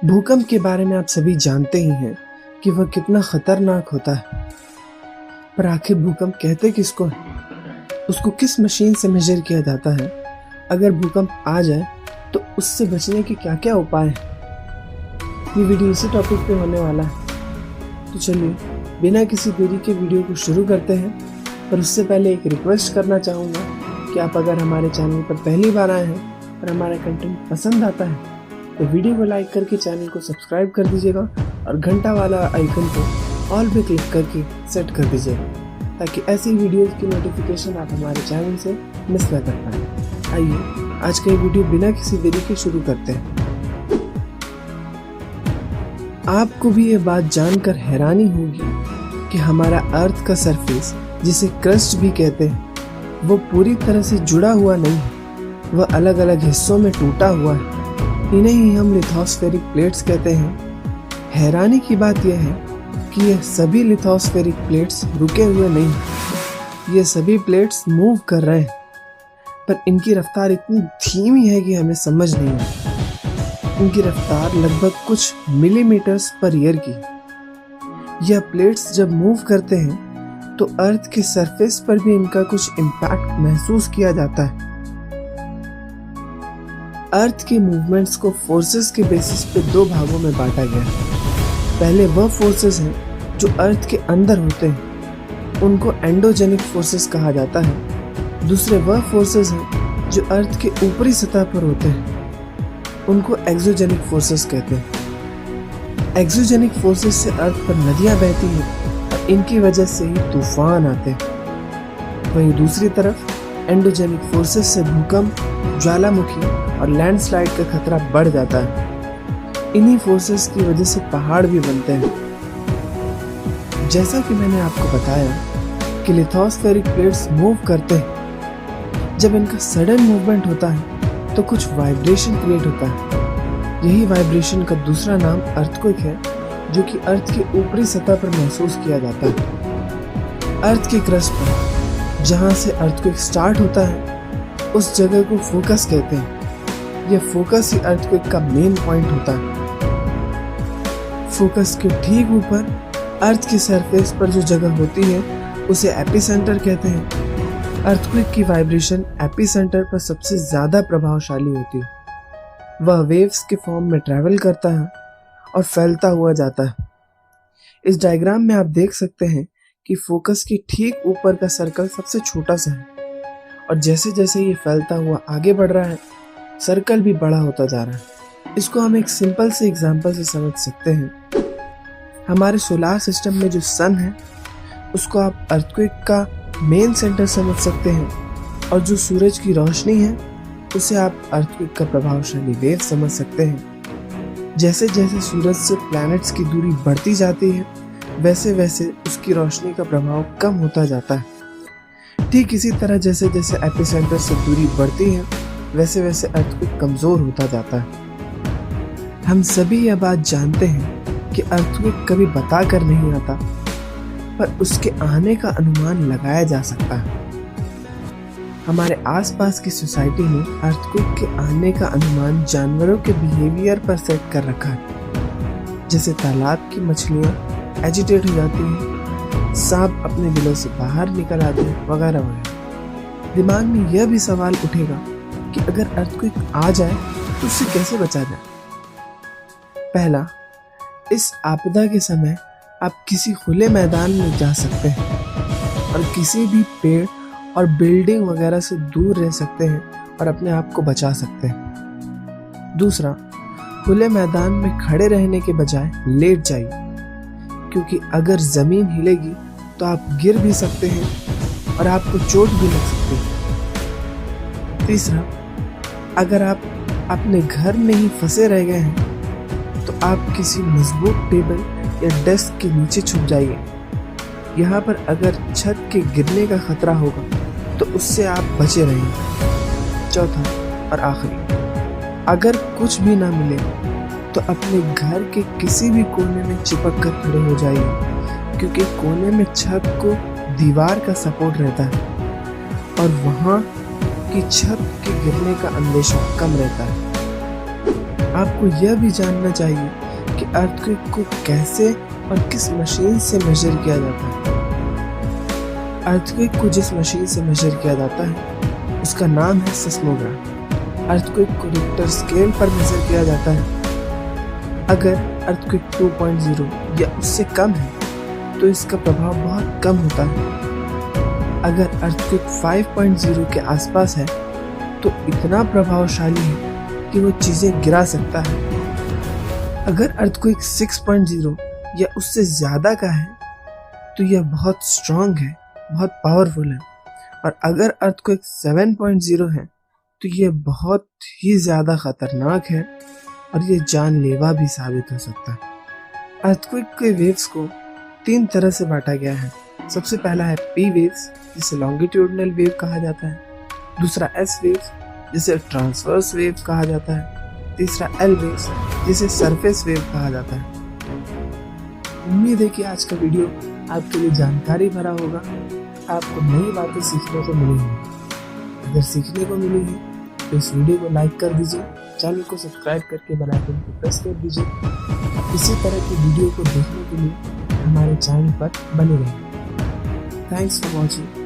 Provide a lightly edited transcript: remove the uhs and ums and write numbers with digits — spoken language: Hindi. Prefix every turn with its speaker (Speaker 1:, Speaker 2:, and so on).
Speaker 1: भूकंप के बारे में आप सभी जानते ही हैं कि वह कितना खतरनाक होता है। पर आखिर भूकंप कहते किसको है? उसको किस मशीन से मेजर किया जाता है? अगर भूकंप आ जाए तो उससे बचने के क्या क्या उपाय हैं? ये वीडियो इसी टॉपिक पे होने वाला है। तो चलिए बिना किसी देरी के वीडियो को शुरू करते हैं। पर उससे पहले एक रिक्वेस्ट करना चाहूँगा कि आप अगर हमारे चैनल पर पहली बार आए हैं और हमारा कंटेंट पसंद आता है तो वीडियो को लाइक करके चैनल को सब्सक्राइब कर दीजिएगा और घंटा वाला आइकन को ऑल पे क्लिक करके सेट कर दीजिएगा ताकि ऐसी वीडियोस की नोटिफिकेशन आप हमारे चैनल से मिस ना कर पाएं। आइए आज का ये वीडियो बिना किसी देरी के शुरू करते हैं। आपको भी ये बात जानकर हैरानी होगी कि हमारा अर्थ का सरफेस, जिसे क्रस्ट भी कहते हैं, वो पूरी तरह से जुड़ा हुआ नहीं है। वह अलग अलग हिस्सों में टूटा हुआ है। इन्हें ही हम लिथोस्फेरिक प्लेट्स कहते हैं। हैरानी की बात यह है कि यह सभी लिथोस्फेरिक प्लेट्स रुके हुए नहीं हैं। ये सभी प्लेट्स मूव कर रहे हैं, पर इनकी रफ्तार इतनी धीमी है कि हमें समझ नहीं आती। इनकी रफ्तार लगभग कुछ मिलीमीटर्स पर ईयर की। यह प्लेट्स जब मूव करते हैं तो अर्थ के सरफेस पर भी इनका कुछ इम्पैक्ट महसूस किया जाता है। अर्थ के मूवमेंट्स को फोर्सेस के बेसिस पे दो भागों में बांटा गया है। पहले वह फोर्सेस हैं जो अर्थ के अंदर होते हैं, उनको एंडोजेनिक फोर्सेस कहा जाता है। दूसरे वह फोर्सेस हैं जो अर्थ के ऊपरी सतह पर होते हैं, उनको एक्सोजेनिक फोर्सेस कहते हैं। एक्सोजेनिक फोर्सेस से अर्थ पर नदियां बहती हैं और इनकी वजह से ही तूफान आते हैं। वहीं दूसरी तरफ एंडोजेनिक फोर्सेस से भूकंप, ज्वालामुखी और लैंडस्लाइड का खतरा बढ़ जाता है। इन्हीं फोर्सेस की वजह से पहाड़ भी बनते हैं। जैसा कि मैंने आपको बताया कि लिथोस्फेरिक प्लेट्स मूव करते हैं। जब इनका सडन मूवमेंट होता है तो कुछ वाइब्रेशन क्रिएट होता है। यही वाइब्रेशन का दूसरा नाम अर्थक्वेक है, जो कि अर्थ के ऊपरी सतह पर महसूस किया जाता है। अर्थ के क्रस्ट पर जहाँ से अर्थक्वेक स्टार्ट होता है उस जगह को फोकस कहते हैं। यह फोकस ही अर्थक्वेक का मेन पॉइंट होता है। फोकस के ठीक ऊपर अर्थ के सरफेस पर जो जगह होती है उसे एपिसेंटर कहते हैं। अर्थक्वेक की वाइब्रेशन एपिसेंटर पर सबसे ज्यादा प्रभावशाली होती है। वह वेव्स के फॉर्म में ट्रैवल करता है और फैलता हुआ जाता है। इस डायग्राम में आप देख सकते हैं कि फोकस के ठीक ऊपर का सर्कल सबसे छोटा सा है और जैसे जैसे ये फैलता हुआ आगे बढ़ रहा है, सर्कल भी बड़ा होता जा रहा है। इसको हम एक सिंपल से एग्जांपल से समझ सकते हैं। हमारे सोलार सिस्टम में जो सन है उसको आप अर्थक्वेक का मेन सेंटर समझ सकते हैं और जो सूरज की रोशनी है उसे आप अर्थक्वेक का प्रभावशाली वेव समझ सकते हैं। जैसे जैसे सूरज से प्लैनेट्स की दूरी बढ़ती जाती है वैसे वैसे उसकी रोशनी का प्रभाव कम होता जाता है। ठीक इसी तरह जैसे जैसे एपिसेंटर से दूरी बढ़ती है वैसे वैसे अर्थक्वेक कमजोर होता जाता है। हम सभी यह बात जानते हैं कि अर्थक्वेक कभी बता कर नहीं आता, पर उसके आने का अनुमान लगाया जा सकता है। हमारे आसपास की सोसाइटी ने अर्थक्वेक के आने का अनुमान जानवरों के बिहेवियर पर सेट कर रखा है। जैसे तालाब की मछलियाँ एजिटेट हो जाती हैं, सांप अपने बिलों से बाहर निकल आते हैं, वगैरह वगैरह। दिमाग में यह भी सवाल उठेगा कि अगर अर्थक्वेक आ जाए तो उससे कैसे बचा जाए। पहला, इस आपदा के समय आप किसी खुले मैदान में जा सकते हैं और किसी भी पेड़ और बिल्डिंग वगैरह से दूर रह सकते हैं और अपने आप को बचा सकते हैं। दूसरा, खुले मैदान में खड़े रहने के बजाय लेट जाइए, क्योंकि अगर जमीन हिलेगी तो आप गिर भी सकते हैं और आपको चोट भी लग सकती है। तीसरा, अगर आप अपने घर में ही फंसे रह गए हैं तो आप किसी मजबूत टेबल या डेस्क के नीचे छुप जाइए। यहाँ पर अगर छत के गिरने का खतरा होगा तो उससे आप बचे रहेंगे। चौथा और आखिरी, अगर कुछ भी ना मिले तो अपने घर के किसी भी कोने में चिपक कर खड़े हो जाइए, क्योंकि कोने में छत को दीवार का सपोर्ट रहता है और वहाँ की छत के गिरने का अंदेशा कम रहता है। आपको यह भी जानना चाहिए कि अर्थक्वेक को कैसे और किस मशीन से मेजर किया जाता है। अर्थक्वेक को जिस मशीन से मेजर किया जाता है उसका नाम है सिस्मोग्राफ। अर्थक्वेक को रिक्टर स्केल पर मेजर किया जाता है। अगर अर्थक्वेक 2.0 या उससे कम है तो इसका प्रभाव बहुत कम होता है। अगर अर्थक्वेक 5.0 के आसपास है तो इतना प्रभावशाली है कि वो चीजें गिरा सकता है। अगर अर्थक्वेक 6.0 या उससे ज्यादा का है तो यह बहुत स्ट्रांग है, बहुत पावरफुल है। और अगर अर्थक्वेक 7.0 है तो यह बहुत ही ज्यादा खतरनाक है और यह जानलेवा भी साबित हो सकता है। अर्थक्वेक के वेव्स को 3 तरह से बांटा गया है। सबसे पहला है पी वेव्स, जिसे लॉन्गिट्यूडनल वेव कहा जाता है। दूसरा एस वेव्स, जिसे ट्रांसवर्स वेव कहा जाता है। तीसरा एल वेव्स, जिसे सरफेस वेव कहा जाता है। उम्मीद है कि आज का वीडियो आपके लिए जानकारी भरा होगा, आपको नई बातें सीखने को मिलेंगी। अगर सीखने को मिली है तो इस वीडियो को लाइक कर दीजिए, चैनल को सब्सक्राइब करके बेल आइकन को प्रेस कर दीजिए। इसी तरह की वीडियो को देखने के लिए हमारे चैनल पर बने रहें। Thanks for watching.